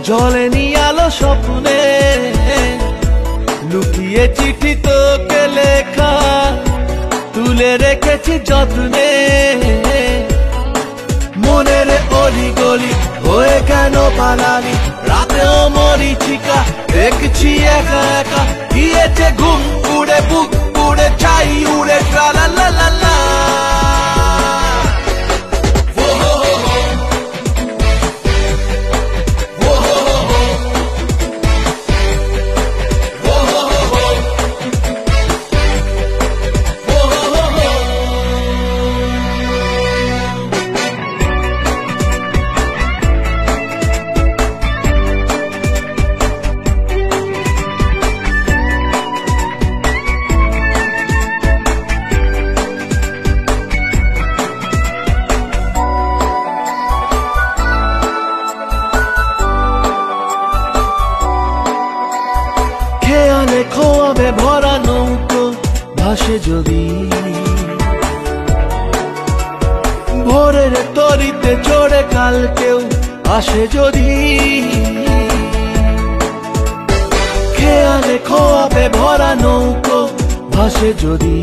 জলেনি আলো স্বপ্নে, লুকিয়ে চিঠি তোকে লেখা তুলে রেখেছি যত্নে। মনের অলি গলি হয়ে কেন পালালি, রাতেও মরিচিকা দেখছি একা একা। গিয়েছে ঘুম উড়ে, বুক উড়ে, চাই উড়ে, ট্রালা লা লা লা। খেয়ালে খোয়াবে ভরা নৌকো ভাসে যদি, ভোরের তরিতে চড়ে কাল কেউ আসে যদি। খেয়ালে খোয়াবে ভরা নৌকো ভাসে যদি,